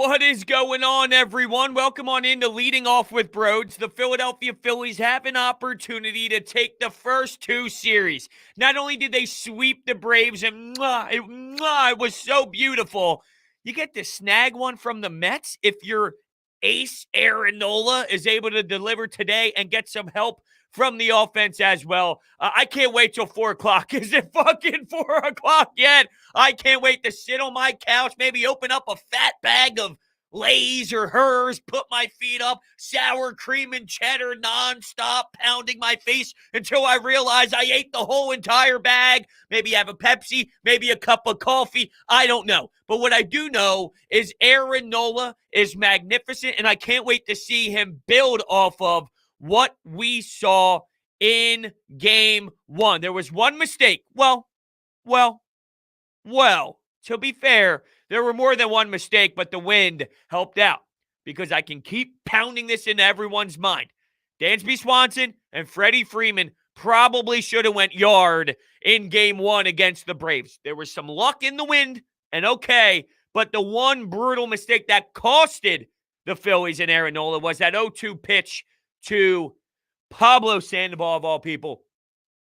What is going on, everyone? Welcome on into Leading Off with Brodes. The Philadelphia Phillies have an opportunity to take the first two series. Not only did they sweep the Braves, and it was so beautiful, you get to snag one from the Mets if your ace, Aaron Nola, is able to deliver today and get some help from the offense as well. I can't wait till 4 o'clock. Is it fucking 4 o'clock yet? I can't wait to sit on my couch, maybe open up a fat bag of Lay's or hers, put my feet up, sour cream and cheddar nonstop, pounding my face until I realize I ate the whole entire bag. Maybe have a Pepsi, maybe a cup of coffee. I don't know. But what I do know is Aaron Nola is magnificent, and I can't wait to see him build off of what we saw in game one. There was one mistake. Well, to be fair, there were more than one mistake, but the wind helped out because I can keep pounding this into everyone's mind. Dansby Swanson and Freddie Freeman probably should have went yard in game one against the Braves. There was some luck in the wind, and okay, but the one brutal mistake that costed the Phillies and Aaron Nola was that 0-2 pitch to Pablo Sandoval, of all people.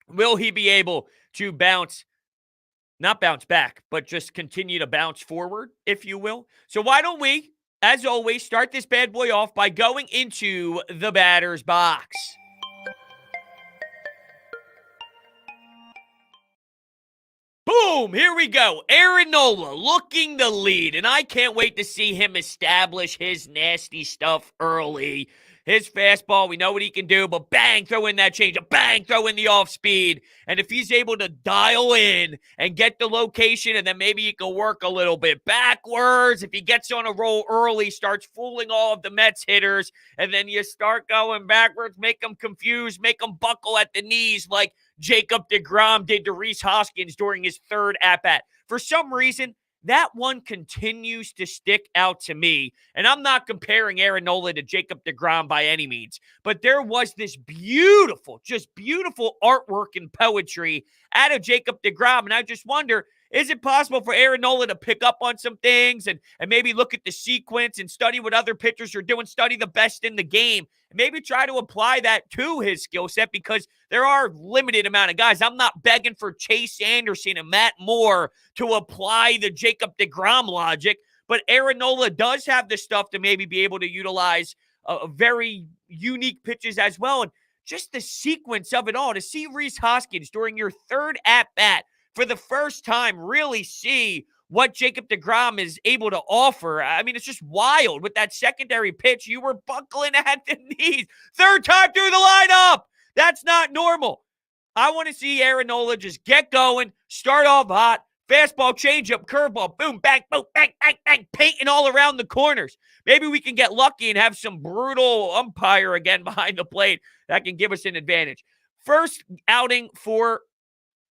Will he be able to not bounce back, but just continue to bounce forward, if you will? So why don't we, as always, start this bad boy off by going into the batter's box. Boom, here we go. Aaron Nola looking the lead, and I can't wait to see him establish his nasty stuff early. His fastball, we know what he can do, but bang, throw in that changeup, bang, throw in the off speed. And if he's able to dial in and get the location, and then maybe he can work a little bit backwards, if he gets on a roll early, starts fooling all of the Mets hitters, and then you start going backwards, make them confused, make them buckle at the knees like Jacob deGrom did to Rhys Hoskins during his third at-bat. For some reason, that one continues to stick out to me. And I'm not comparing Aaron Nola to Jacob deGrom by any means, but there was this beautiful, just beautiful artwork and poetry out of Jacob deGrom. And I just wonder, is it possible for Aaron Nola to pick up on some things and maybe look at the sequence and study what other pitchers are doing, study the best in the game, and maybe try to apply that to his skill set? Because there are limited amount of guys. I'm not begging for Chase Anderson and Matt Moore to apply the Jacob deGrom logic, but Aaron Nola does have the stuff to maybe be able to utilize very unique pitches as well. And just the sequence of it all, to see Rhys Hoskins during your third at-bat for the first time really see what Jacob deGrom is able to offer. I mean, it's just wild. With that secondary pitch, you were buckling at the knees. Third time through the lineup. That's not normal. I want to see Aaron Nola just get going, start off hot, fastball, changeup, curveball, boom, bang, boom, bang, bang, bang, painting all around the corners. Maybe we can get lucky and have some brutal umpire again behind the plate that can give us an advantage. First outing for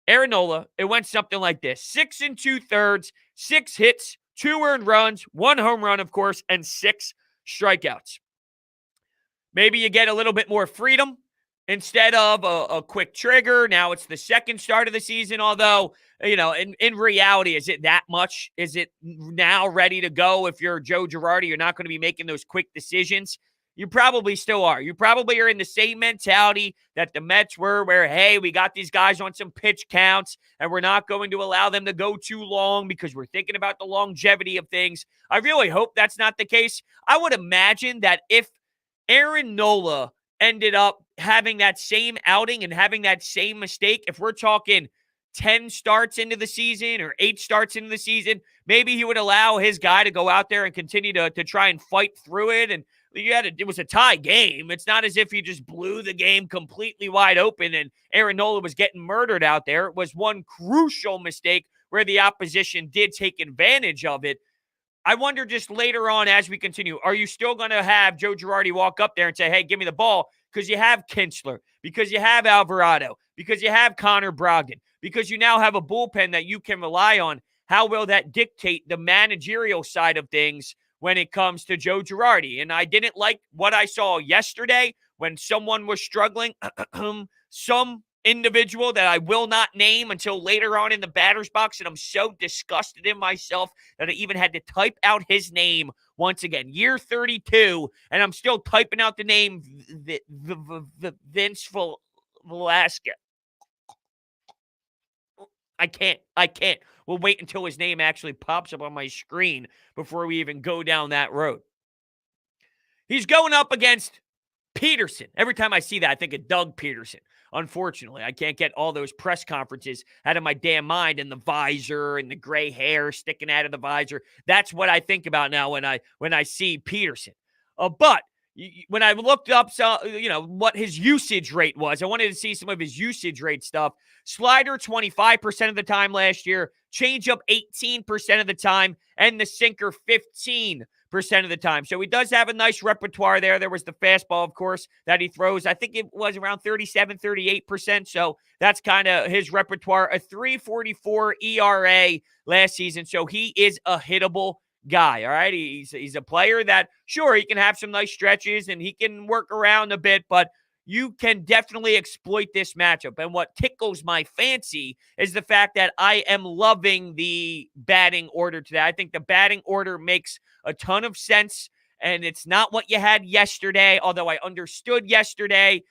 Aaron Nola, it went something like this. 6 2/3, 6 hits, 2 earned runs, 1 home run, of course, and 6 strikeouts. Maybe you get a little bit more freedom instead of a quick trigger. Now it's the second start of the season, although, in reality, is it that much? Is it now ready to go? If you're Joe Girardi, you're not going to be making those quick decisions. You probably still are. You probably are in the same mentality that the Mets were, where, hey, we got these guys on some pitch counts, and we're not going to allow them to go too long because we're thinking about the longevity of things. I really hope that's not the case. I would imagine that if Aaron Nola ended up having that same outing and having that same mistake, if we're talking 10 starts into the season or 8 starts into the season, maybe he would allow his guy to go out there and continue to try and fight through it. And it was a tie game. It's not as if he just blew the game completely wide open and Aaron Nola was getting murdered out there. It was one crucial mistake where the opposition did take advantage of it. I wonder just later on as we continue, are you still going to have Joe Girardi walk up there and say, hey, give me the ball? Because you have Kinsler, because you have Alvarado, because you have Connor Brogdon, because you now have a bullpen that you can rely on. How will that dictate the managerial side of things when it comes to Joe Girardi? And I didn't like what I saw yesterday when someone was struggling. Some individual that I will not name until later on in the batter's box, and I'm so disgusted in myself that I even had to type out his name once again. Year 32, and I'm still typing out the name Vince Velasquez. I can't. We'll wait until his name actually pops up on my screen before we even go down that road. He's going up against Peterson. Every time I see that, I think of Doug Peterson. Unfortunately, I can't get all those press conferences out of my damn mind, and the visor and the gray hair sticking out of the visor. That's what I think about now when I see Peterson. But when I looked up, what his usage rate was, I wanted to see some of his usage rate stuff. Slider 25% of the time last year, changeup 18% of the time, and the sinker 15% of the time. So he does have a nice repertoire there. There was the fastball, of course, that he throws. I think it was around 37, 38%. So that's kind of his repertoire. A 3.44 ERA last season. So he is a hittable guy. All right. He's a player that, sure, he can have some nice stretches and he can work around a bit, but you can definitely exploit this matchup. And what tickles my fancy is the fact that I am loving the batting order today. I think the batting order makes a ton of sense, and it's not what you had yesterday, although I understood yesterday.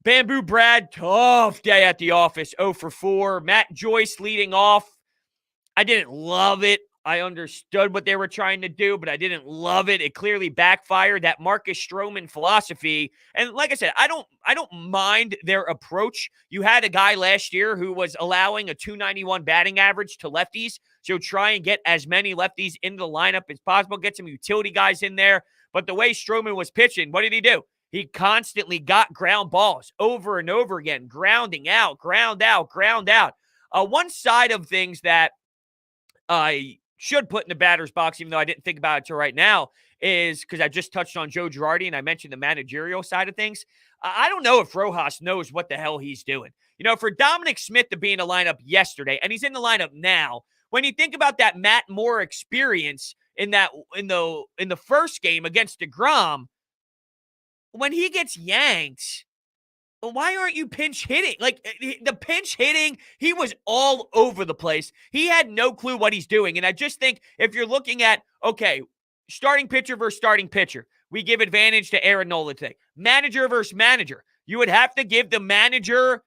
Bamboo Brad, tough day at the office, 0 for 4. Matt Joyce leading off. I didn't love it. I understood what they were trying to do, but I didn't love it. It clearly backfired. That Marcus Stroman philosophy. And like I said, I don't mind their approach. You had a guy last year who was allowing a 291 batting average to lefties. So try and get as many lefties into the lineup as possible. Get some utility guys in there. But the way Stroman was pitching, what did he do? He constantly got ground balls over and over again, grounding out, ground out, ground out. One side of things that I should put in the batter's box, even though I didn't think about it till right now, is because I just touched on Joe Girardi and I mentioned the managerial side of things. I don't know if Rojas knows what the hell he's doing. For Dominic Smith to be in the lineup yesterday, and he's in the lineup now, when you think about that Matt Moore experience in the first game against DeGrom, when he gets yanked, why aren't you pinch hitting? Like, the pinch hitting, he was all over the place. He had no clue what he's doing. And I just think if you're looking at, okay, starting pitcher versus starting pitcher, we give advantage to Aaron Nola today. Manager versus manager, you would have to give the manager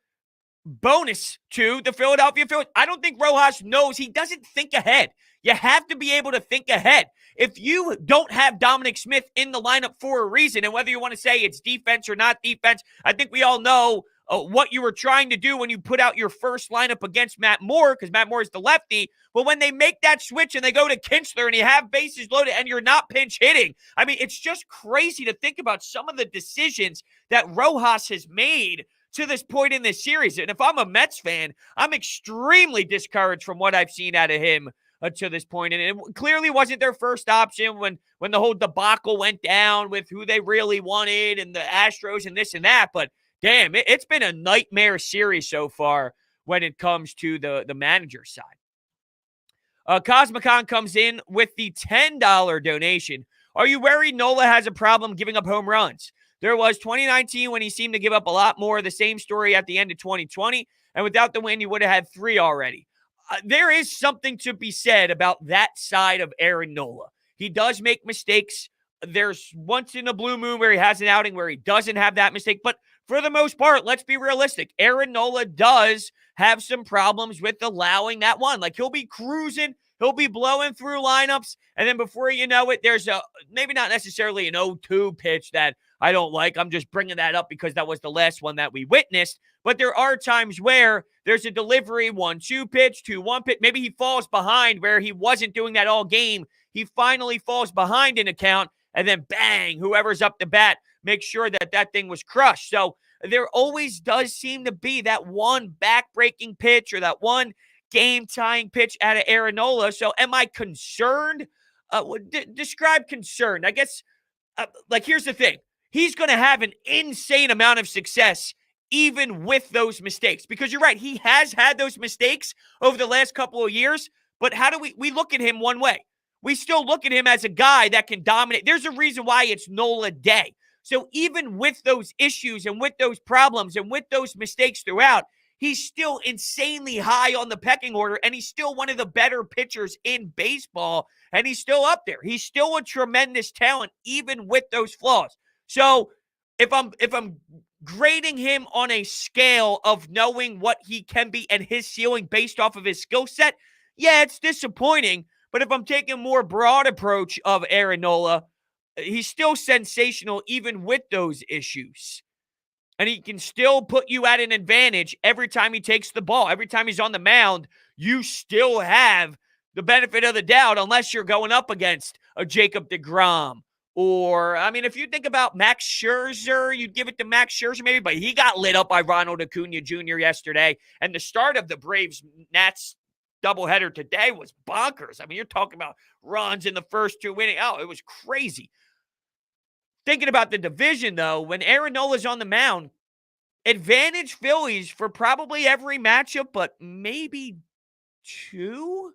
bonus to the Philadelphia Phillies. I don't think Rojas knows. He doesn't think ahead. You have to be able to think ahead. If you don't have Dominic Smith in the lineup for a reason, and whether you want to say it's defense or not defense, I think we all know what you were trying to do when you put out your first lineup against Matt Moore, because Matt Moore is the lefty. But when they make that switch and they go to Kinsler and you have bases loaded and you're not pinch hitting, I mean, it's just crazy to think about some of the decisions that Rojas has made to this point in this series. And if I'm a Mets fan, I'm extremely discouraged from what I've seen out of him to this point. And it clearly wasn't their first option when the whole debacle went down with who they really wanted and the Astros and this and that. But damn, it's been a nightmare series so far when it comes to the manager side. Cosmicon comes in with the $10 donation. Are you worried Nola has a problem giving up home runs? There was 2019 when he seemed to give up a lot more. The same story at the end of 2020. And without the win, you would have had 3 already. There is something to be said about that side of Aaron Nola. He does make mistakes. There's once in a blue moon where he has an outing where he doesn't have that mistake. But for the most part, let's be realistic. Aaron Nola does have some problems with allowing that one. Like, he'll be cruising. He'll be blowing through lineups. And then before you know it, there's maybe not necessarily an 0-2 pitch that I don't like. I'm just bringing that up because that was the last one that we witnessed. But there are times where there's a delivery, 1-2 pitch, 2-1 pitch. Maybe he falls behind where he wasn't doing that all game. He finally falls behind in a count, and then bang, whoever's up the bat makes sure that thing was crushed. So there always does seem to be that one back-breaking pitch or that one game-tying pitch out of Aaron Nola. So am I concerned? Describe concerned. I guess, here's the thing. He's going to have an insane amount of success even with those mistakes. Because you're right, he has had those mistakes over the last couple of years. But how do we look at him one way? We still look at him as a guy that can dominate. There's a reason why it's Nola Day. So even with those issues and with those problems and with those mistakes throughout, he's still insanely high on the pecking order, and he's still one of the better pitchers in baseball, and he's still up there. He's still a tremendous talent, even with those flaws. So if I'm grading him on a scale of knowing what he can be and his ceiling based off of his skill set, yeah, it's disappointing. But if I'm taking a more broad approach of Aaron Nola, he's still sensational even with those issues. And he can still put you at an advantage every time he takes the ball. Every time he's on the mound, you still have the benefit of the doubt unless you're going up against a Jacob deGrom. Or, I mean, if you think about Max Scherzer, you'd give it to Max Scherzer maybe, but he got lit up by Ronald Acuna Jr. yesterday. And the start of the Braves-Nats doubleheader today was bonkers. I mean, you're talking about runs in the first 2 innings. Oh, it was crazy. Thinking about the division, though, when Aaron Nola's on the mound, advantage Phillies for probably every matchup, but maybe two.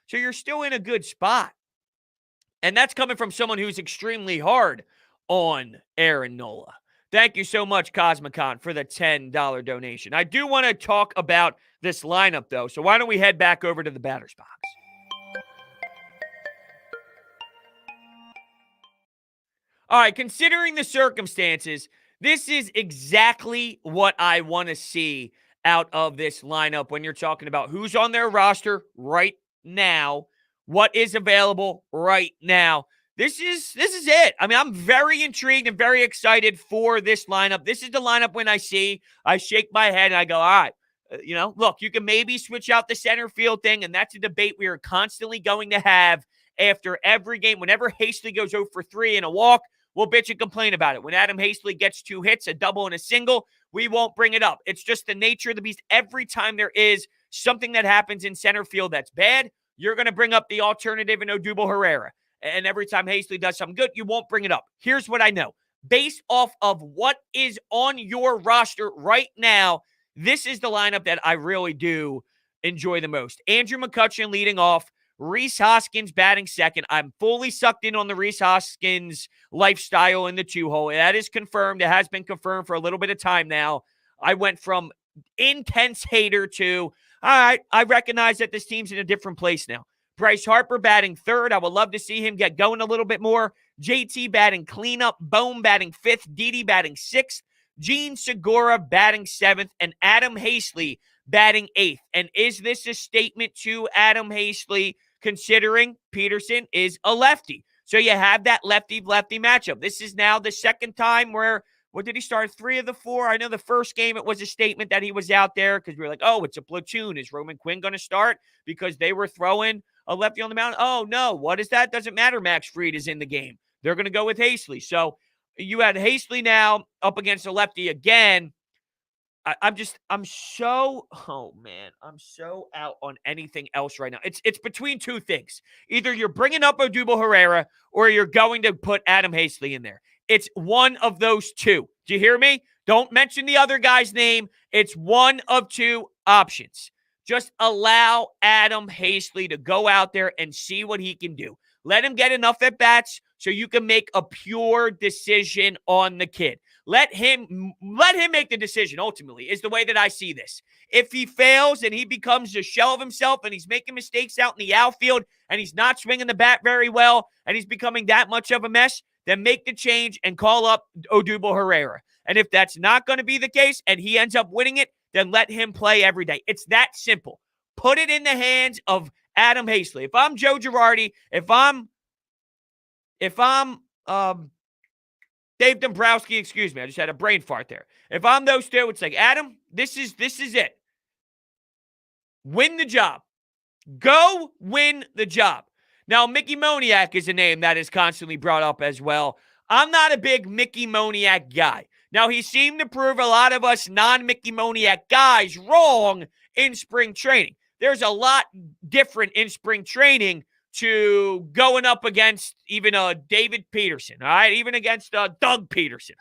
So you're still in a good spot. And that's coming from someone who's extremely hard on Aaron Nola. Thank you so much, Cosmicon, for the $10 donation. I do want to talk about this lineup, though, so why don't we head back over to the batter's box? All right, considering the circumstances, this is exactly what I want to see out of this lineup when you're talking about who's on their roster right now, what is available right now. This is it. I mean, I'm very intrigued and very excited for this lineup. This is the lineup when I shake my head and I go, all right, look, you can maybe switch out the center field thing, and that's a debate we are constantly going to have after every game. Whenever Hasty goes 0 for 3 in a walk, we'll bitch and complain about it. When Adam Hasty gets 2 hits, a double and a single, we won't bring it up. It's just the nature of the beast. Every time there is something that happens in center field that's bad, you're going to bring up the alternative in Odubel Herrera. And every time Hasty does something good, you won't bring it up. Here's what I know. Based off of what is on your roster right now, this is the lineup that I really do enjoy the most. Andrew McCutchen leading off. Rhys Hoskins batting second. I'm fully sucked in on the Rhys Hoskins lifestyle in the 2-hole. That is confirmed. It has been confirmed for a little bit of time now. I went from intense hater to, all right, I recognize that this team's in a different place now. Bryce Harper batting third. I would love to see him get going a little bit more. JT batting cleanup. Bohm batting fifth. Didi batting sixth. Gene Segura batting seventh. And Adam Hasty batting eighth. And is this a statement to Adam Hasty, considering Peterson is a lefty? So you have that lefty-lefty matchup. This is now the second time where, what did he start? 3 of the 4? I know the first game it was a statement that he was out there because we were like, oh, it's a platoon. Is Roman Quinn going to start? Because they were throwing a lefty on the mound. Oh, no. What is that? Doesn't matter. Max Fried is in the game. They're going to go with Hasty. So you had Hasty now up against a lefty again. I'm so out on anything else right now. It's between two things. Either you're bringing up Odubel Herrera or you're going to put Adam Hasty in there. It's one of those two. Do you hear me? Don't mention the other guy's name. It's one of two options. Just allow Adam Hasty to go out there and see what he can do. Let him get enough at-bats so you can make a pure decision on the kid. Let him make the decision, ultimately, is the way that I see this. If he fails and he becomes a shell of himself and he's making mistakes out in the outfield and he's not swinging the bat very well and he's becoming that much of a mess, then make the change and call up Odubel Herrera. And if that's not going to be the case and he ends up winning it, then let him play every day. It's that simple. Put it in the hands of Adam Hasty. If I'm Joe Girardi, if I'm Dave Dombrowski, excuse me, I just had a brain fart there. If I'm those two, it's like, Adam, this is it. Win the job. Go win the job. Now, Mickey Moniak is a name that is constantly brought up as well. I'm not a big Mickey Moniak guy. Now, he seemed to prove a lot of us non-Mickey Moniak guys wrong in spring training. There's a lot different in spring training to going up against even David Peterson, all right? Even against Doug Peterson.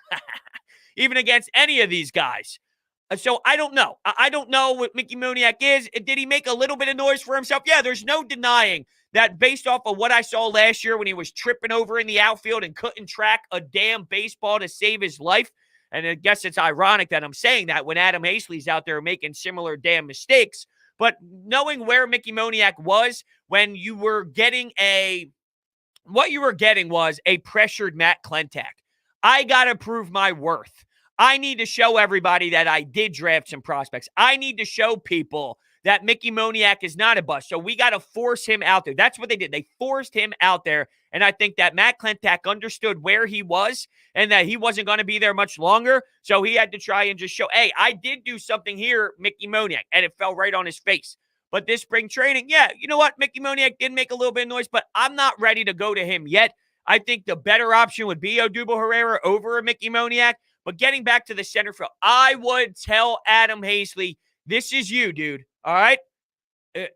Even against any of these guys. So I don't know. I don't know what Mickey Moniak is. Did he make a little bit of noise for himself? Yeah, there's no denying that based off of what I saw last year when he was tripping over in the outfield and couldn't track a damn baseball to save his life. And I guess it's ironic that I'm saying that when Adam Hazley's out there making similar damn mistakes. But knowing where Mickey Moniak was when you were getting what you were getting was a pressured Matt Klentak. I got to prove my worth. I need to show everybody that I did draft some prospects. I need to show people that Mickey Moniak is not a bust. So we got to force him out there. That's what they did. They forced him out there. And I think that Matt Klentak understood where he was and that he wasn't going to be there much longer. So he had to try and just show, hey, I did do something here, Mickey Moniak. And it fell right on his face. But this spring training, yeah, you know what? Mickey Moniak did make a little bit of noise, but I'm not ready to go to him yet. I think the better option would be Odubel Herrera over a Mickey Moniak. But getting back to the center field, I would tell Adam Hazley, this is you, dude. All right?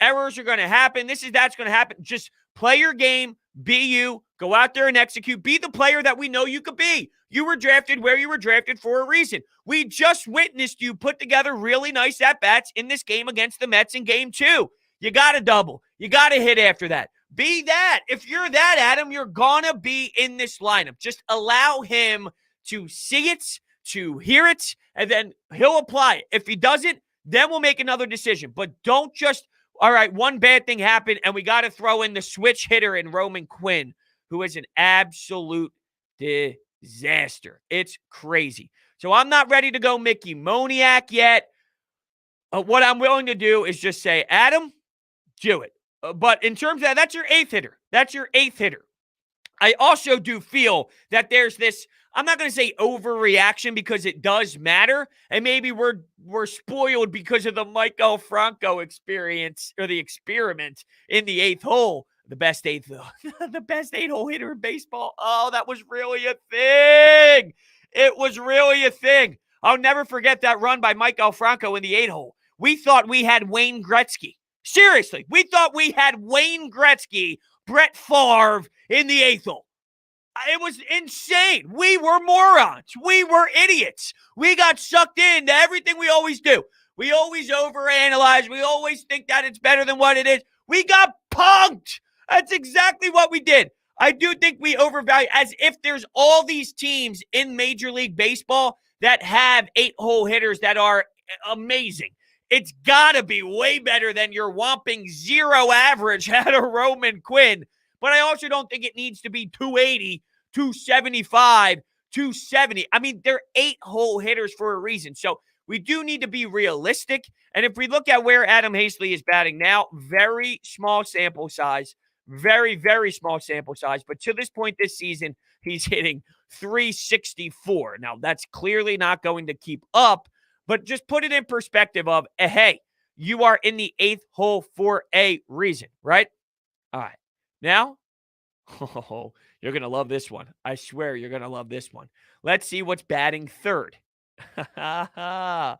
Errors are going to happen. That's going to happen. Just play your game. Be you. Go out there and execute. Be the player that we know you could be. You were drafted where you were drafted for a reason. We just witnessed you put together really nice at-bats in this game against the Mets in Game 2. You got to double. You got to hit after that. Be that. If you're that, Adam, you're going to be in this lineup. Just allow him to see it, to hear it, and then he'll apply it. If he doesn't, then we'll make another decision. But don't just, all right, one bad thing happened, and we got to throw in the switch hitter in Roman Quinn, who is an absolute disaster. It's crazy. So I'm not ready to go Mickey Moniak yet. What I'm willing to do is just say, Adam, do it. But in terms of that's your eighth hitter. That's your eighth hitter. I also do feel that there's this, I'm not going to say overreaction because it does matter. And maybe we're spoiled because of the Michael Franco experience or the experiment in the eighth hole. The best the best 8-hole hitter in baseball. Oh, that was really a thing. It was really a thing. I'll never forget that run by Michael Franco in the 8-hole. We thought we had Wayne Gretzky. Seriously, we thought we had Wayne Gretzky, Brett Favre in the 8th hole. It was insane. We were morons. We were idiots. We got sucked into everything we always do. We always overanalyze. We always think that it's better than what it is. We got punked. That's exactly what we did. I do think we overvalue, as if there's all these teams in Major League Baseball that have 8-hole hitters that are amazing. It's got to be way better than your whopping 0 average out of Roman Quinn. But I also don't think it needs to be 280, 275, 270. I mean, they're 8-hole hitters for a reason. So we do need to be realistic. And if we look at where Adam Hazley is batting now, very small sample size. Very, very small sample size. But to this point this season, he's hitting 364. Now, that's clearly not going to keep up. But just put it in perspective of, hey, you are in the 8th hole for a reason, right? All right. Now, you're going to love this one. I swear you're going to love this one. Let's see what's batting third in the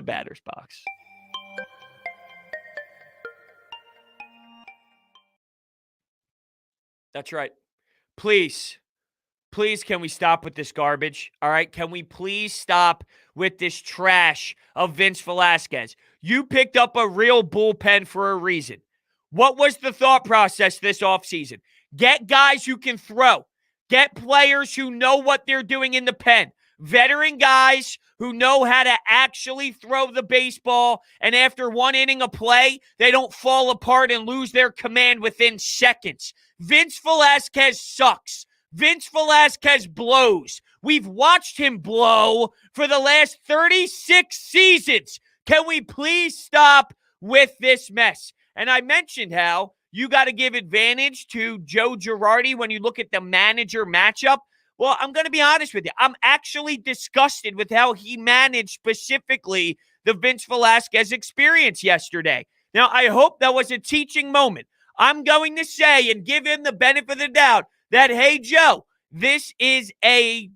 batter's box. That's right. Please, can we stop with this garbage? All right? Can we please stop with this trash of Vince Velasquez? You picked up a real bullpen for a reason. What was the thought process this offseason? Get guys who can throw. Get players who know what they're doing in the pen. Veteran guys who know how to actually throw the baseball, and after one inning of play, they don't fall apart and lose their command within seconds. Vince Velasquez sucks. Vince Velasquez blows. We've watched him blow for the last 36 seasons. Can we please stop with this mess? And I mentioned how you got to give advantage to Joe Girardi when you look at the manager matchup. Well, I'm going to be honest with you. I'm actually disgusted with how he managed specifically the Vince Velasquez experience yesterday. Now, I hope that was a teaching moment. I'm going to say and give him the benefit of the doubt that, hey, Joe, this is a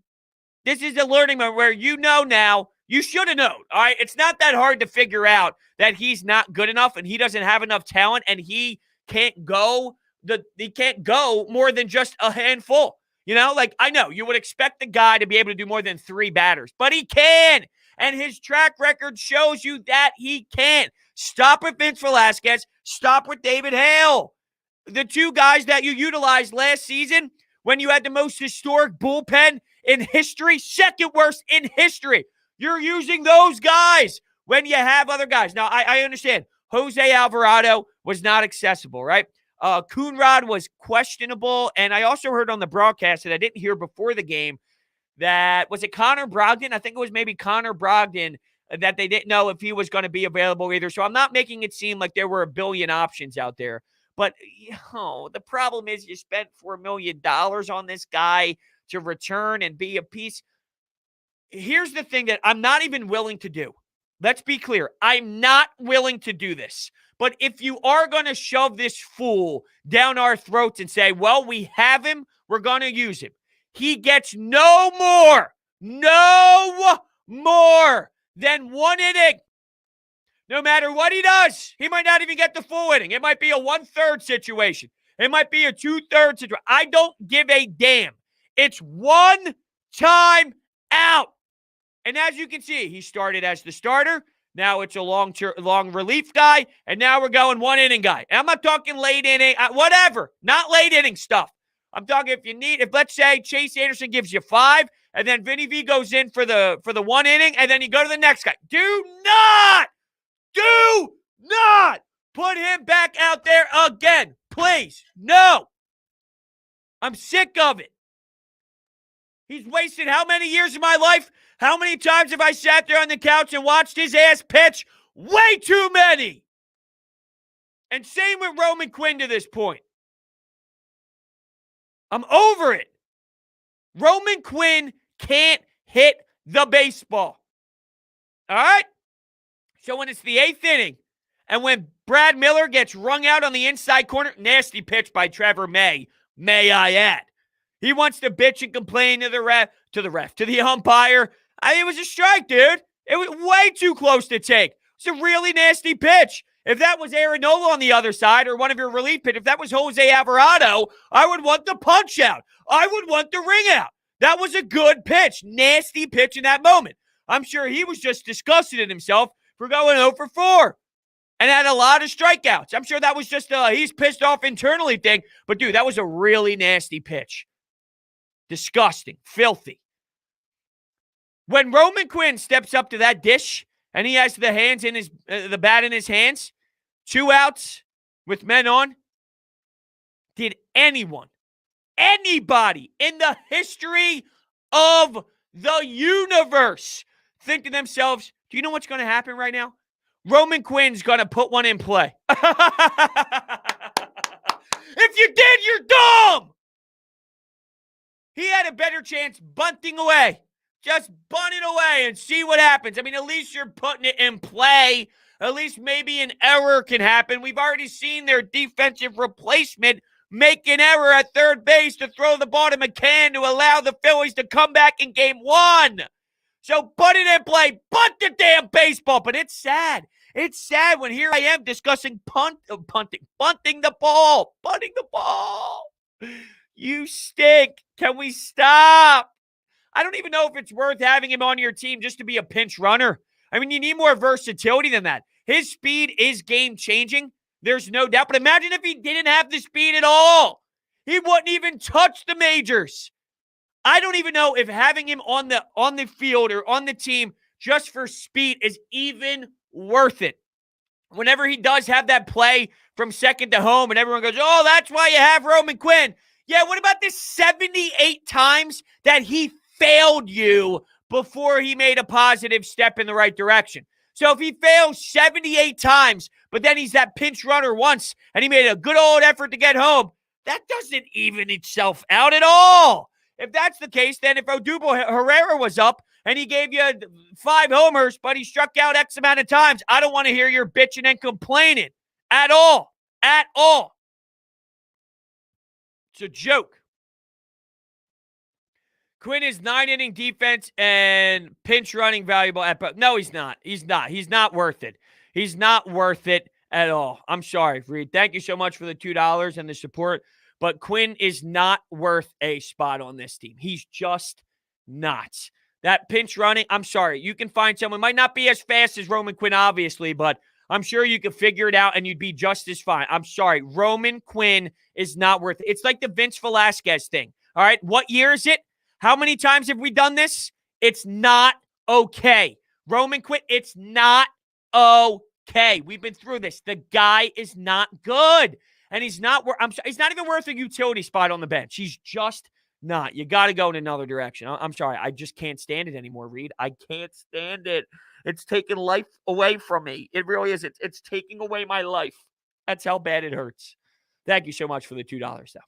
learning moment where you know now, you should have known, all right? It's not that hard to figure out that he's not good enough and he doesn't have enough talent and he can't go more than just a handful. You know, like I know you would expect the guy to be able to do more than 3 batters, but he can. And his track record shows you that he can't. Stop with Vince Velasquez. Stop with David Hale. The two guys that you utilized last season when you had the most historic bullpen in history, second worst in history. You're using those guys when you have other guys. Now, I understand. Jose Alvarado was not accessible, right? Coonrod was questionable, and I also heard on the broadcast that I didn't hear before the game that, was it Connor Brogdon? I think it was maybe Connor Brogdon, that they didn't know if he was going to be available either. So I'm not making it seem like there were a billion options out there. But, the problem is you spent $4 million on this guy to return and be a piece. Here's the thing that I'm not even willing to do. Let's be clear. I'm not willing to do this. But if you are going to shove this fool down our throats and say, well, we have him, we're going to use him, he gets no more than one inning. No matter what he does, he might not even get the full inning. It might be a 1/3 situation. It might be a 2/3 situation. I don't give a damn. It's one time out. And as you can see, he started as the starter. Now it's a long relief guy. And now we're going one inning guy. And I'm not talking late inning, whatever. Not late inning stuff. I'm talking if let's say Chase Anderson gives you 5, and then Vinny V goes in for the 1 inning, and then you go to the next guy. Do not put him back out there again. Please. No. I'm sick of it. He's wasted how many years of my life? How many times have I sat there on the couch and watched his ass pitch? Way too many. And same with Roman Quinn to this point. I'm over it. Roman Quinn can't hit the baseball. All right? So when it's the 8th inning, and when Brad Miller gets rung out on the inside corner, nasty pitch by Trevor May I add. He wants to bitch and complain to the umpire. It was a strike, dude. It was way too close to take. It's a really nasty pitch. If that was Aaron Nola on the other side, or one of your relief pitchers, if that was Jose Alvarado, I would want the punch out. I would want the ring out. That was a good pitch. Nasty pitch in that moment. I'm sure he was just disgusted in himself for going 0 for 4 and had a lot of strikeouts. I'm sure that was just he's pissed off internally thing. But, dude, that was a really nasty pitch. Disgusting. Filthy. When Roman Quinn steps up to that dish and he has the bat in his hands, 2 outs with men on, did anybody in the history of the universe think to themselves, do you know what's going to happen right now? Roman Quinn's going to put one in play. If you did, you're dumb. He had a better chance bunting away. Just bunt it away and see what happens. I mean, at least you're putting it in play. At least maybe an error can happen. We've already seen their defensive replacement make an error at third base to throw the ball to McCann to allow the Phillies to come back in game 1. So put it in play. Bunt the damn baseball. But it's sad. It's sad when here I am discussing bunting the ball. Bunting the ball. You stink. Can we stop? I don't even know if it's worth having him on your team just to be a pinch runner. I mean, you need more versatility than that. His speed is game-changing. There's no doubt. But imagine if he didn't have the speed at all. He wouldn't even touch the majors. I don't even know if having him on the field or on the team just for speed is even worth it. Whenever he does have that play from second to home and everyone goes, oh, that's why you have Roman Quinn. Yeah, what about the 78 times that he failed you before he made a positive step in the right direction? So if he fails 78 times, but then he's that pinch runner once, and he made a good old effort to get home, that doesn't even itself out at all. If that's the case, then if Odubel Herrera was up and he gave you 5 homers, but he struck out X amount of times, I don't want to hear your bitching and complaining at all. At all. It's a joke. Quinn is 9-inning defense and pinch running valuable at. No, he's not. He's not. He's not worth it. He's not worth it at all. I'm sorry, Reed. Thank you so much for the $2 and the support. But Quinn is not worth a spot on this team. He's just not. That pinch running, I'm sorry. You can find someone, might not be as fast as Roman Quinn, obviously, but I'm sure you could figure it out and you'd be just as fine. I'm sorry. Roman Quinn is not worth it. It's like the Vince Velasquez thing. All right. What year is it? How many times have we done this? It's not okay. Roman Quinn, it's not okay. We've been through this. The guy is not good. And he's not he's not even worth a utility spot on the bench. He's just not. You got to go in another direction. I'm sorry. I just can't stand it anymore, Reed. I can't stand it. It's taking life away from me. It really is. It's taking away my life. That's how bad it hurts. Thank you so much for the $2, though.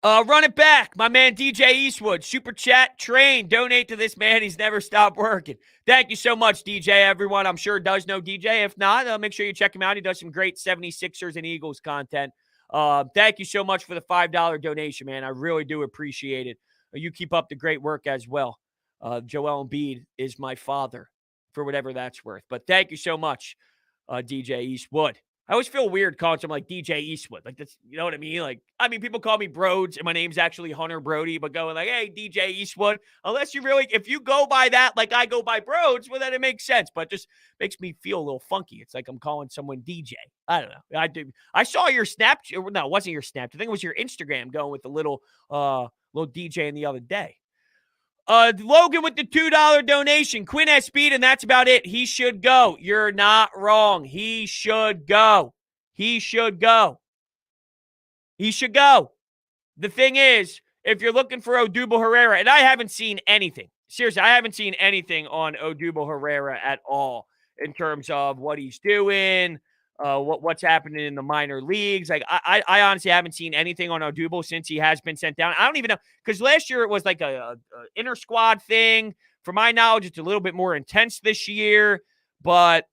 Run it back. My man DJ Eastwood. Super chat, train, donate to this man. He's never stopped working. Thank you so much, DJ, everyone. I'm sure does know DJ. If not, make sure you check him out. He does some great 76ers and Eagles content. Thank you so much for the $5 donation, man. I really do appreciate it. You keep up the great work as well. Joel Embiid is my father, for whatever that's worth. But thank you so much, DJ Eastwood. I always feel weird calling him like DJ Eastwood. Like, that's, you know what I mean? Like, I mean, people call me Brodes, and my name's actually Hunter Brody, but going like, hey, DJ Eastwood. Unless you really, if you go by that, like I go by Brodes, well, then it makes sense. But it just makes me feel a little funky. It's like I'm calling someone DJ. I don't know. I saw your Snapchat. No, it wasn't your Snapchat. I think it was your Instagram going with the little DJ in the other day. Logan with the $2 donation. Quinn has speed, and that's about it. He should go. You're not wrong. He should go. He should go. He should go. The thing is, if you're looking for Odubel Herrera, and I haven't seen anything. Seriously, I haven't seen anything on Odubel Herrera at all in terms of what he's doing, what's happening in the minor leagues. Like, I honestly haven't seen anything on Odubel since he has been sent down. I don't even know, because last year it was like a inter squad thing. For my knowledge, it's a little bit more intense this year, but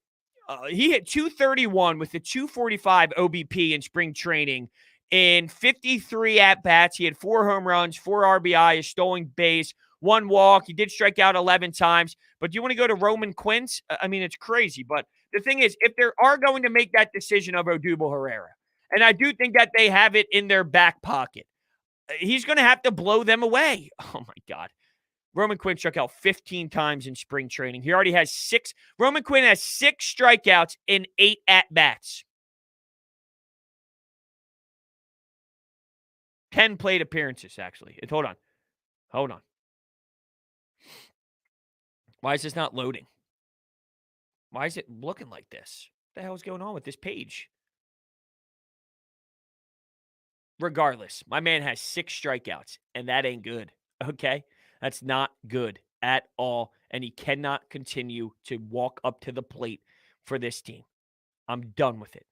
he hit 231 with the 245 OBP in spring training. In 53 at-bats, he had 4 home runs, 4 RBI, a stolen base, 1 walk. He did strike out 11 times. But do you want to go to Roman Quince? I mean, it's crazy. But the thing is, if they are going to make that decision of Odubel Herrera, and I do think that they have it in their back pocket, he's going to have to blow them away. Oh, my God. Roman Quinn struck out 15 times in spring training. He already has 6. Roman Quinn has 6 strikeouts in 8 at-bats. 10 plate appearances, actually. Hold on. Why is this not loading? Why is it looking like this? What the hell is going on with this page? Regardless, my man has 6 strikeouts, and that ain't good, okay? That's not good at all, and he cannot continue to walk up to the plate for this team. I'm done with it.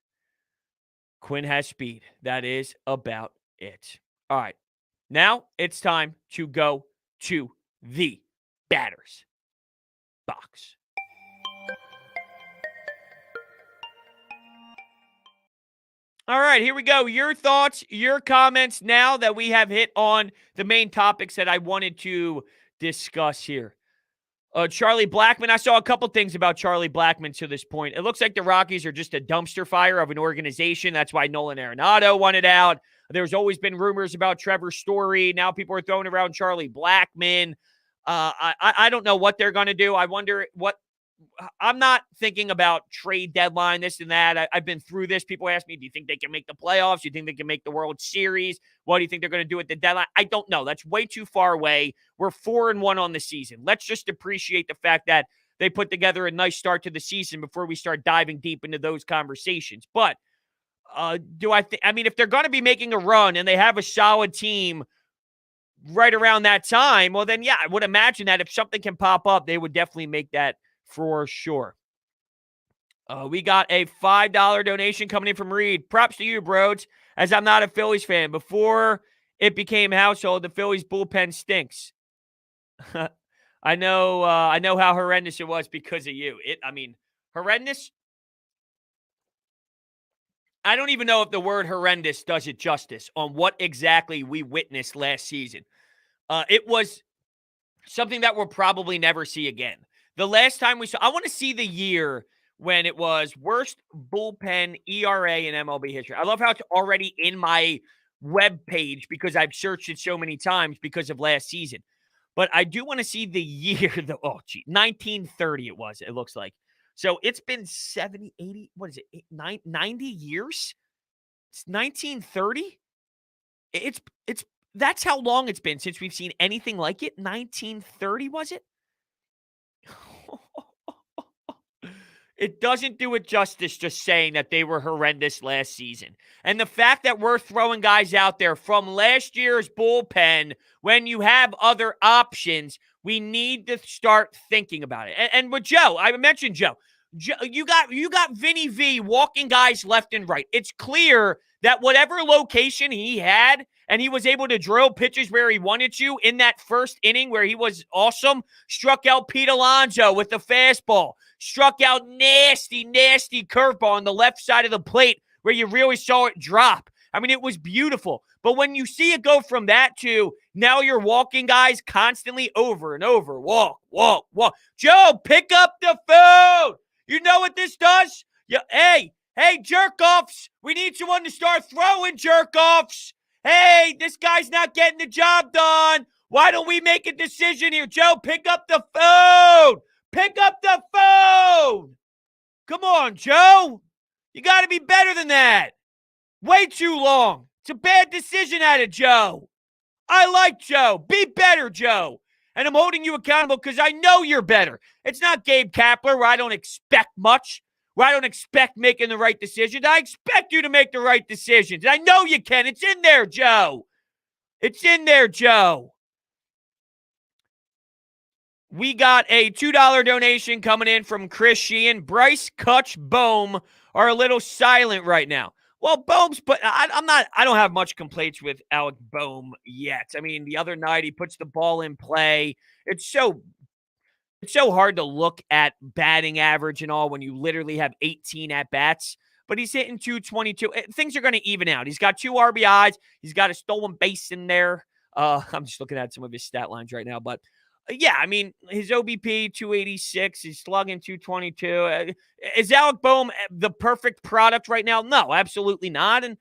Quinn has speed. That is about it. All right. Now it's time to go to the batter's box. All right, here we go. Your thoughts, your comments now that we have hit on the main topics that I wanted to discuss here. Charlie Blackmon, I saw a couple things about Charlie Blackmon to this point. It looks like the Rockies are just a dumpster fire of an organization. That's why Nolan Arenado wanted out. There's always been rumors about Trevor Story. Now people are throwing around Charlie Blackmon. I don't know what they're going to do. I wonder what – I'm not thinking about trade deadline, this and that. I've been through this. People ask me, do you think they can make the playoffs? Do you think they can make the World Series? What do you think they're going to do at the deadline? I don't know. That's way too far away. We're 4-1 on the season. Let's just appreciate the fact that they put together a nice start to the season before we start diving deep into those conversations. But I mean, if they're going to be making a run and they have a solid team right around that time, well, then, yeah, I would imagine that if something can pop up, they would definitely make that for sure. We got a $5 donation coming in from Reed. Props to you, Brodes, as I'm not a Phillies fan. Before it became household, the Phillies bullpen stinks. I know how horrendous it was because of you. Horrendous? I don't even know if the word horrendous does it justice on what exactly we witnessed last season. It was something that we'll probably never see again. The last time we saw, I want to see the year when it was worst bullpen ERA in MLB history. I love how it's already in my web page because I've searched it so many times because of last season. But I do want to see the year, 1930 it looks like. So it's been 70, 80, what is it, 90 years? It's 1930? It's that's how long it's been since we've seen anything like it. 1930 was it? It doesn't do it justice just saying that they were horrendous last season. And the fact that we're throwing guys out there from last year's bullpen when you have other options, we need to start thinking about it. And with Joe, I mentioned Joe. You got Vinny V walking guys left and right. It's clear that whatever location he had, and he was able to drill pitches where he wanted you in that first inning where he was awesome, struck out Pete Alonso with the fastball, struck out nasty curveball on the left side of the plate where you really saw it drop. I mean, it was beautiful. But when you see it go from that to now you're walking guys constantly over and over, walk. Joe, pick up the phone. You know what this does? Hey, jerk-offs. We need someone to start throwing jerk-offs. Hey, this guy's not getting the job done. Why don't we make a decision here? Joe, pick up the phone. Pick up the phone. Come on, Joe. You got to be better than that. Way too long. It's a bad decision out of Joe. I like Joe. Be better, Joe. And I'm holding you accountable because I know you're better. It's not Gabe Kapler where I don't expect much, where I don't expect making the right decisions. I expect you to make the right decisions. I know you can. It's in there, Joe. It's in there, Joe. We got a $2 donation coming in from Chris Sheehan. Bryce, Kutch, Bohm are a little silent right now. Well, Bohm's, but I don't have much complaints with Alec Bohm yet. I mean, the other night he puts the ball in play. It's so hard to look at batting average and all when you literally have 18 at-bats. But he's hitting 222. Things are going to even out. He's got 2 RBIs. He's got a stolen base in there. I'm just looking at some of his stat lines right now. But, yeah, I mean, his OBP, 286. He's slugging 222. Is Alec Bohm the perfect product right now? No, absolutely not. And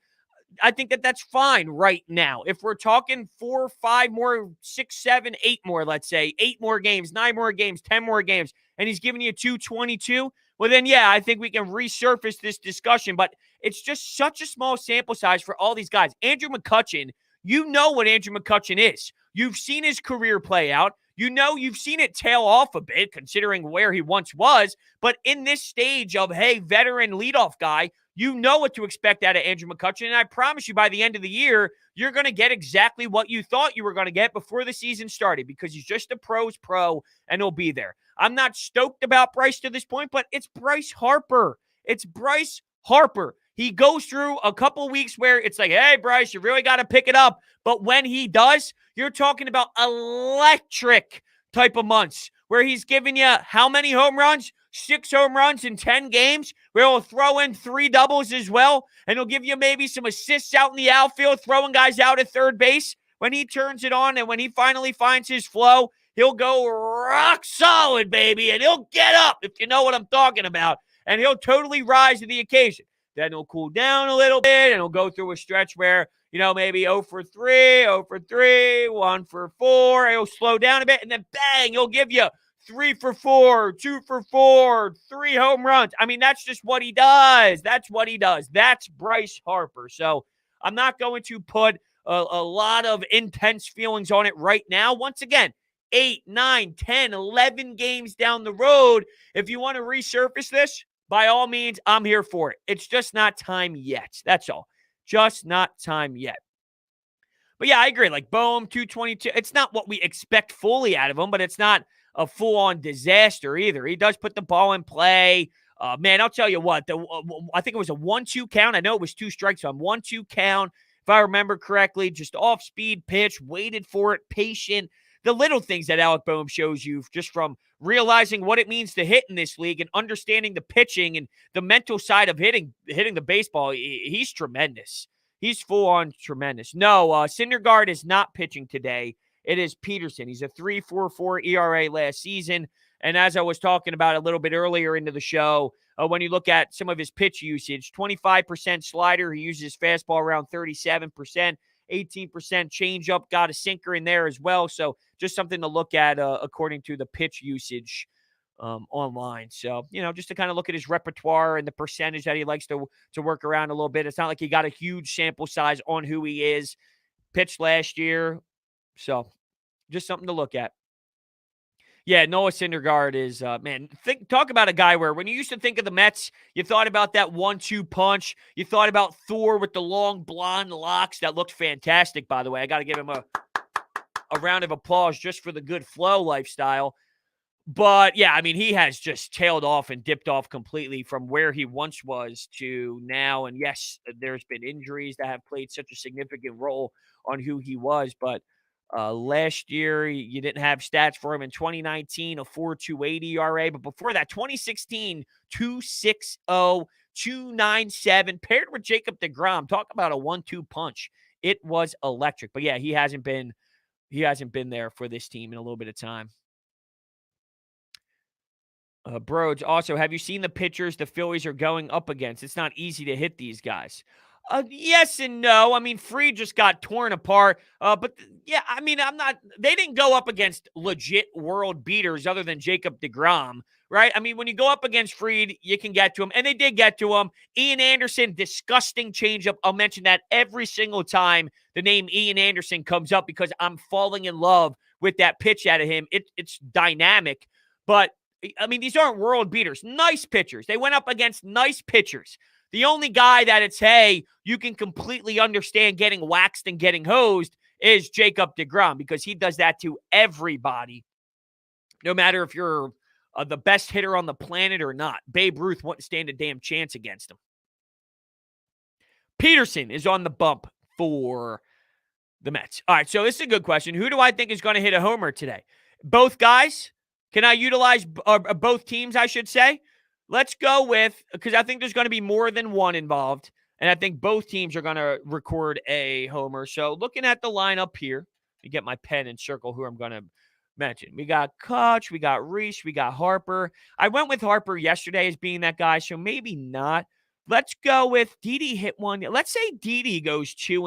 I think that that's fine right now. If we're talking 4, 5 more, 6, 7, 8 more, let's say, 8 more games, 9 more games, 10 more games, and he's giving you 222, well, then, yeah, I think we can resurface this discussion. But it's just such a small sample size for all these guys. Andrew McCutchen, you know what Andrew McCutchen is. You've seen his career play out. You know, you've seen it tail off a bit considering where he once was. But in this stage of, hey, veteran leadoff guy, you know what to expect out of Andrew McCutchen. And I promise you by the end of the year, you're going to get exactly what you thought you were going to get before the season started because he's just a pro's pro and he'll be there. I'm not stoked about Bryce to this point, but it's Bryce Harper. It's Bryce Harper. He goes through a couple weeks where it's like, hey, Bryce, you really got to pick it up. But when he does, you're talking about electric type of months where he's giving you how many home runs? 6 home runs in 10 games, where he'll throw in 3 doubles as well, and he'll give you maybe some assists out in the outfield, throwing guys out at third base. When he turns it on and when he finally finds his flow, he'll go rock solid, baby, and he'll get up, if you know what I'm talking about, and he'll totally rise to the occasion. Then he'll cool down a little bit, and he'll go through a stretch where, maybe 0 for 3, 0 for 3, 1 for 4. He'll slow down a bit, and then bang, he'll give you 3 for 4, 2 for 4, 3 home runs. I mean, that's just what he does. That's what he does. That's Bryce Harper. So I'm not going to put a lot of intense feelings on it right now. Once again, 8, 9, 10, 11 games down the road. If you want to resurface this, by all means, I'm here for it. It's just not time yet. That's all. Just not time yet. But yeah, I agree. Like Bohm, 222. It's not what we expect fully out of him, but it's not a full-on disaster either. He does put the ball in play. Man, I'll tell you what. I think it was a 1-2 count. I know it was 2 strikes on 1-2 count. If I remember correctly, just off-speed pitch, waited for it, patient. The little things that Alec Bohm shows you just from realizing what it means to hit in this league and understanding the pitching and the mental side of hitting the baseball. He's tremendous. He's full-on tremendous. No, Syndergaard is not pitching today. It is Peterson. He's a 3.44 ERA last season. And as I was talking about a little bit earlier into the show, when you look at some of his pitch usage, 25% slider, he uses his fastball around 37%, 18% changeup, got a sinker in there as well. So just something to look at according to the pitch usage online. So, just to kind of look at his repertoire and the percentage that he likes to work around a little bit. It's not like he got a huge sample size on who he is. Pitched last year. So just something to look at. Yeah, Noah Syndergaard is, man, talk about a guy where when you used to think of the Mets, you thought about that 1-2 punch. You thought about Thor with the long blonde locks. That looked fantastic, by the way. I got to give him a round of applause just for the good flow lifestyle. But, yeah, I mean, he has just tailed off and dipped off completely from where he once was to now. And, yes, there's been injuries that have played such a significant role on who he was. But last year, you didn't have stats for him in 2019, a 4.28 ERA. But before that, 2016, 2.60, 2.97, paired with Jacob deGrom. Talk about a 1-2 punch. It was electric. But, yeah, he hasn't been there for this team in a little bit of time. Brodes, also, have you seen the pitchers the Phillies are going up against? It's not easy to hit these guys. Yes and no. I mean, Fried just got torn apart. But yeah, I mean, they didn't go up against legit world beaters other than Jacob deGrom, right? I mean, when you go up against Fried, you can get to him. And they did get to him. Ian Anderson, disgusting changeup. I'll mention that every single time the name Ian Anderson comes up because I'm falling in love with that pitch out of him. It's dynamic. But I mean, these aren't world beaters. Nice pitchers. They went up against nice pitchers. The only guy that it's, hey, you can completely understand getting waxed and getting hosed is Jacob deGrom because he does that to everybody, no matter if you're the best hitter on the planet or not. Babe Ruth wouldn't stand a damn chance against him. Peterson is on the bump for the Mets. All right, so this is a good question. Who do I think is going to hit a homer today? Both guys? Can I utilize both teams, I should say? Let's go with, because I think there's going to be more than one involved, and I think both teams are going to record a homer. So looking at the lineup here, let me get my pen and circle who I'm going to mention. We got Kutch, we got Reese, we got Harper. I went with Harper yesterday as being that guy, so maybe not. Let's go with Didi hit one. Let's say Didi goes 2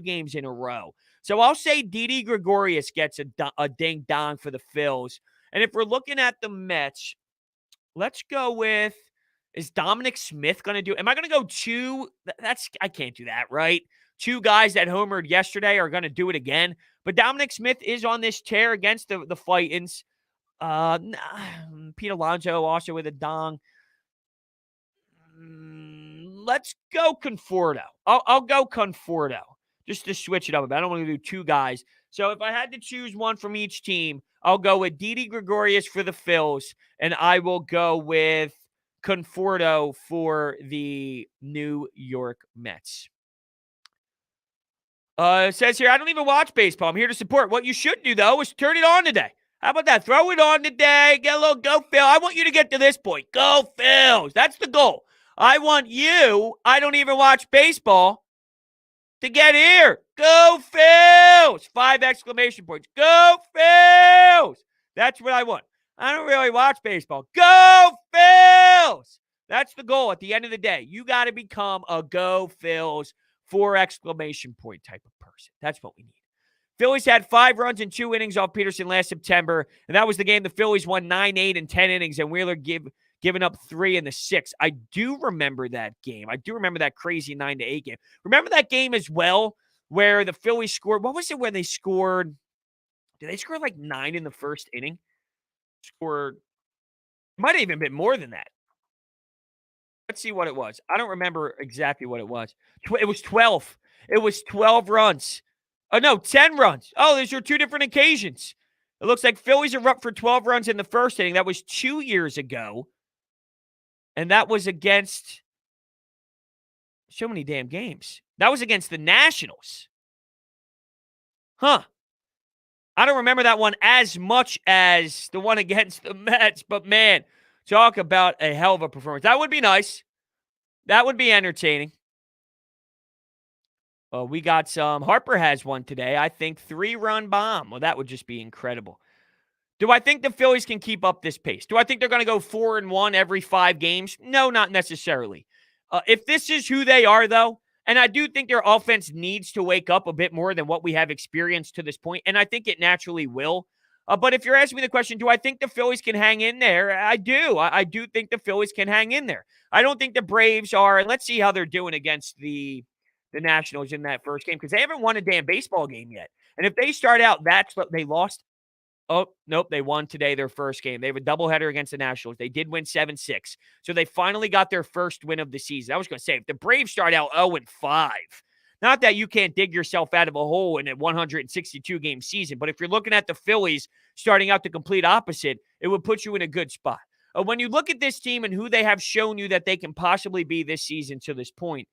games in a row. So I'll say Didi Gregorius gets a ding-dong for the Phils. And if we're looking at the Mets, let's go with, is Dominic Smith going to do? Am I going to go 2? I can't do that, right? 2 guys that homered yesterday are going to do it again. But Dominic Smith is on this tear against the Fightins. Pete Alonso also with a dong. Let's go Conforto. I'll go Conforto just to switch it up a bit. I don't want to do 2 guys. So if I had to choose one from each team, I'll go with Didi Gregorius for the Phils, and I will go with Conforto for the New York Mets. It says here, I don't even watch baseball. I'm here to support. What you should do, though, is turn it on today. How about that? Throw it on today. Get a little go Phil. I want you to get to this point. Go Phils. That's the goal. I want you, I don't even watch baseball, to get here. Go Phils! 5 exclamation points. Go Phils! That's what I want. I don't really watch baseball. Go Phils! That's the goal at the end of the day. You got to become a Go Phils 4 exclamation point type of person. That's what we need. Phillies had 5 runs in 2 innings off Peterson last September, and that was the game the Phillies won 9-8 in 10 innings, and Wheeler giving up 3 in the 6th. I do remember that game. I do remember that crazy 9-8 game. Remember that game as well where the Phillies scored? What was it where they scored? Did they score like 9 in the first inning? Scored. Might have even been more than that. Let's see what it was. I don't remember exactly what it was. It was 12. It was 12 runs. Oh, no, 10 runs. Oh, these are 2 different occasions. It looks like Phillies are up for 12 runs in the first inning. That was 2 years ago. And that was against so many damn games. That was against the Nationals. Huh. I don't remember that one as much as the one against the Mets. But, man, talk about a hell of a performance. That would be nice. That would be entertaining. We got some. Harper has one today. I think 3-run bomb. Well, that would just be incredible. Do I think the Phillies can keep up this pace? Do I think they're going to go 4-1 every 5 games? No, not necessarily. If this is who they are, though, And I do think their offense needs to wake up a bit more than what we have experienced to this point, and I think it naturally will. But if you're asking me the question, do I think the Phillies can hang in there? I do. I do think the Phillies can hang in there. I don't think the Braves are, and let's see how they're doing against the Nationals in that first game because they haven't won a damn baseball game yet. And if they start out, that's what they lost. Oh, nope. They won today their first game. They have a doubleheader against the Nationals. They did win 7-6. So they finally got their first win of the season. I was going to say, if the Braves start out 0-5, not that you can't dig yourself out of a hole in a 162-game season, but if you're looking at the Phillies starting out the complete opposite, it would put you in a good spot. When you look at this team and who they have shown you that they can possibly be this season to this point,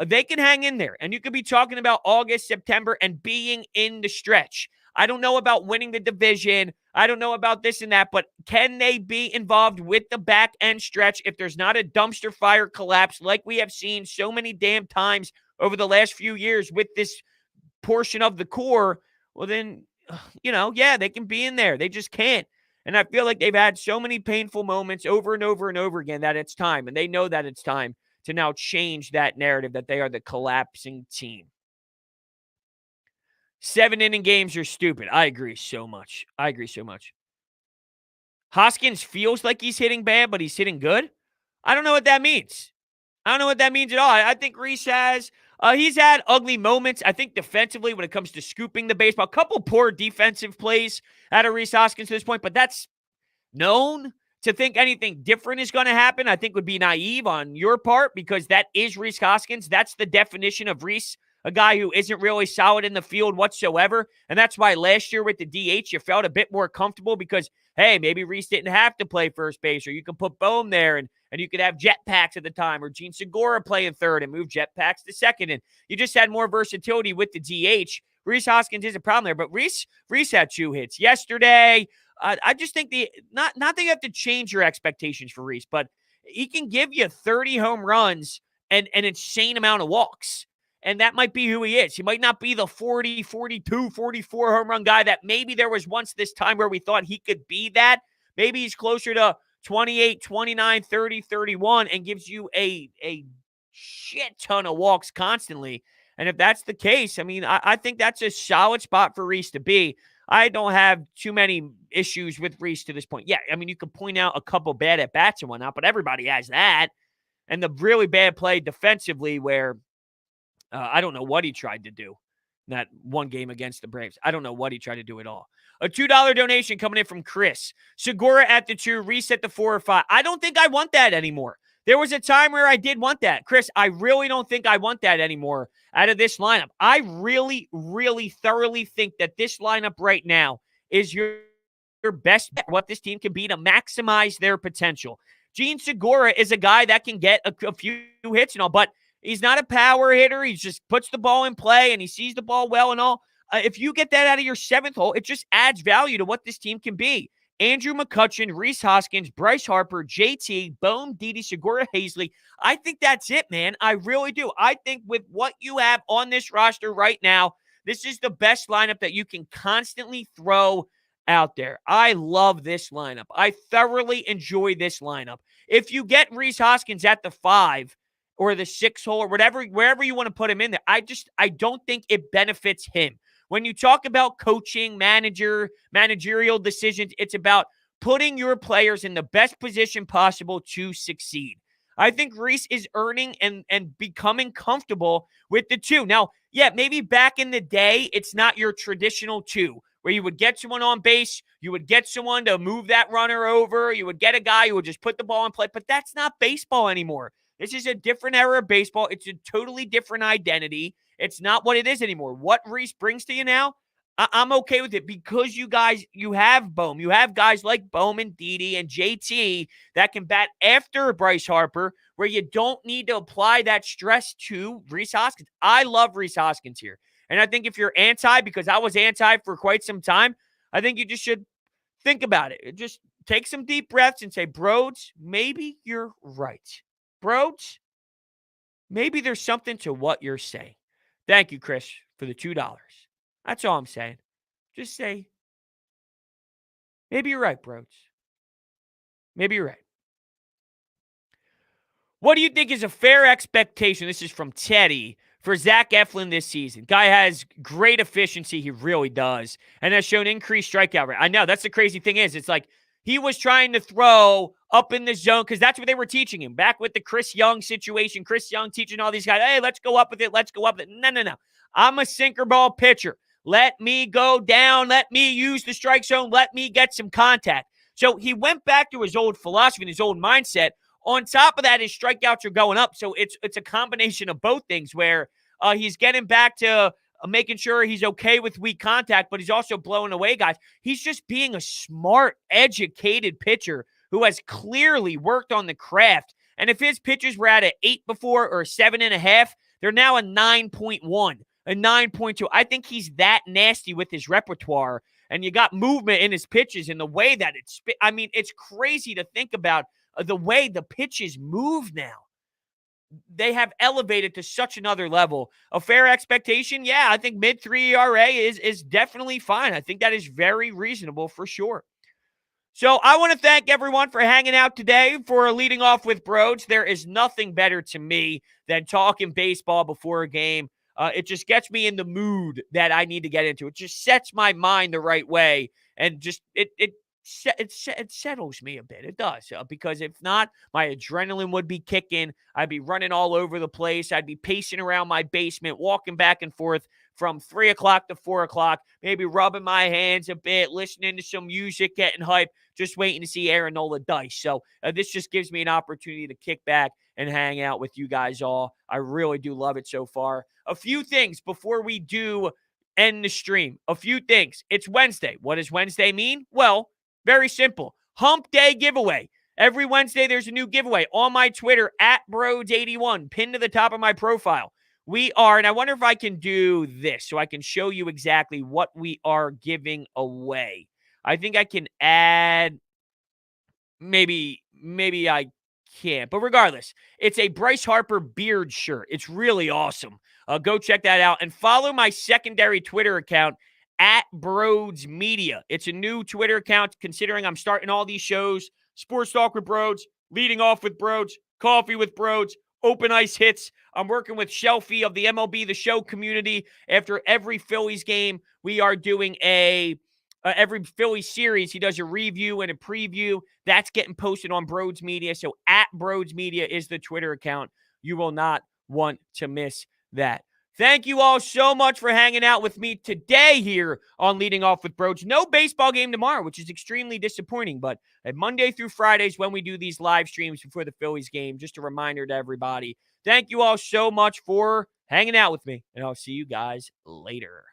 they can hang in there. And you could be talking about August, September, and being in the stretch. I don't know about winning the division. I don't know about this and that, but can they be involved with the back end stretch if there's not a dumpster fire collapse like we have seen so many damn times over the last few years with this portion of the core? Well, then, yeah, they can be in there. They just can't. And I feel like they've had so many painful moments over and over and over again that it's time. And they know that it's time to now change that narrative that they are the collapsing team. 7-inning games are stupid. I agree so much. Hoskins feels like he's hitting bad, but he's hitting good. I don't know what that means. I don't know what that means at all. I think Rhys he's had ugly moments. I think defensively when it comes to scooping the baseball, a couple poor defensive plays out of Rhys Hoskins to this point, but that's known. To think anything different is going to happen, I think would be naive on your part because that is Rhys Hoskins. That's the definition of Rhys, a guy who isn't really solid in the field whatsoever. And that's why last year with the DH, you felt a bit more comfortable because, hey, maybe Rhys didn't have to play first base, or you could put Bohm there and you could have jetpacks at the time, or Gene Segura playing third and move jetpacks to second. And you just had more versatility with the DH. Rhys Hoskins is a problem there, but Rhys had 2 hits yesterday. I just think not that you have to change your expectations for Rhys, but he can give you 30 home runs and an insane amount of walks. And that might be who he is. He might not be the 40, 42, 44 home run guy that maybe there was once this time where we thought he could be that. Maybe he's closer to 28, 29, 30, 31 and gives you a shit ton of walks constantly. And if that's the case, I mean, I think that's a solid spot for Rhys to be. I don't have too many issues with Rhys to this point. Yeah, I mean, you could point out a couple bad at-bats and whatnot, but everybody has that. And the really bad play defensively where I don't know what he tried to do in that one game against the Braves. I don't know what he tried to do at all. A $2 donation coming in from Chris. Segura at the 2, Rhys at the 4 or 5. I don't think I want that anymore. There was a time where I did want that. Chris, I really don't think I want that anymore out of this lineup. I really, really thoroughly think that this lineup right now is your best bet, what this team can be to maximize their potential. Gene Segura is a guy that can get a few hits and all, but he's not a power hitter. He just puts the ball in play and he sees the ball well and all. If you get that out of your 7th hole, it just adds value to what this team can be. Andrew McCutchen, Rhys Hoskins, Bryce Harper, JT, Bohm, Didi, Segura, Hazley. I think that's it, man. I really do. I think with what you have on this roster right now, this is the best lineup that you can constantly throw out there. I love this lineup. I thoroughly enjoy this lineup. If you get Rhys Hoskins at the 5 or the 6 hole or whatever, wherever you want to put him in there, I don't think it benefits him. When you talk about coaching, managerial decisions, it's about putting your players in the best position possible to succeed. I think Rhys is earning and becoming comfortable with the 2. Now, yeah, maybe back in the day, it's not your traditional 2, where you would get someone on base, you would get someone to move that runner over, you would get a guy who would just put the ball in play, but that's not baseball anymore. This is a different era of baseball. It's a totally different identity. It's not what it is anymore. What Rhys brings to you now, I'm okay with it because you have Bohm. You have guys like Bohm and Didi and JT that can bat after Bryce Harper where you don't need to apply that stress to Rhys Hoskins. I love Rhys Hoskins here. And I think if you're anti, because I was anti for quite some time, I think you just should think about it. Just take some deep breaths and say, Brodes, maybe you're right. Brodes, maybe there's something to what you're saying. Thank you, Chris, for the $2. That's all I'm saying. Just say, maybe you're right, Brodes. Maybe you're right. What do you think is a fair expectation? This is from Teddy for Zach Eflin this season. Guy has great efficiency. He really does. And has shown increased strikeout rate. I know. That's the crazy thing is, it's like he was trying to throw up in the zone because that's what they were teaching him. Back with the Chris Young situation. Chris Young teaching all these guys, hey, let's go up with it. Let's go up with it. No. I'm a sinker ball pitcher. Let me go down. Let me use the strike zone. Let me get some contact. So he went back to his old philosophy and his old mindset. On top of that, his strikeouts are going up. So it's a combination of both things where he's getting back to making sure he's okay with weak contact, but he's also blowing away guys. He's just being a smart, educated pitcher who has clearly worked on the craft. And if his pitches were at an 8 before or a 7.5, they're now a 9.1, a 9.2. I think he's that nasty with his repertoire. And you got movement in his pitches and the way that it's crazy to think about the way the pitches move now. They have elevated to such another level. A fair expectation? Yeah, I think mid-3 ERA is definitely fine. I think that is very reasonable for sure. So I want to thank everyone for hanging out today, for leading off with Brodes. There is nothing better to me than talking baseball before a game. It just gets me in the mood that I need to get into. It just sets my mind the right way, and just it settles me a bit. It does, because if not, my adrenaline would be kicking. I'd be running all over the place. I'd be pacing around my basement, walking back and forth from 3 o'clock to 4 o'clock, maybe rubbing my hands a bit, listening to some music, getting hyped, just waiting to see Aaron Nola dice. So this just gives me an opportunity to kick back and hang out with you guys all. I really do love it so far. A few things before we do end the stream. A few things. It's Wednesday. What does Wednesday mean? Well, very simple. Hump Day giveaway. Every Wednesday, there's a new giveaway on my Twitter, @Brodes81, pinned to the top of my profile. We are, and I wonder if I can do this so I can show you exactly what we are giving away. I think I can add, maybe I can't. But regardless, it's a Bryce Harper beard shirt. It's really awesome. Go check that out. And follow my secondary Twitter account, @Brodes Media. It's a new Twitter account, considering I'm starting all these shows. Sports Talk with Brodes, Leading Off with Brodes, Coffee with Brodes, Open Ice Hits. I'm working with Shelfie of the MLB The Show community. After every Phillies game, we are doing every Phillies series, he does a review and a preview. That's getting posted on Brodes Media. So @Brodes Media is the Twitter account. You will not want to miss that. Thank you all so much for hanging out with me today here on Leading Off with Brodes. No baseball game tomorrow, which is extremely disappointing, but Monday through Fridays when we do these live streams before the Phillies game, just a reminder to everybody. Thank you all so much for hanging out with me, and I'll see you guys later.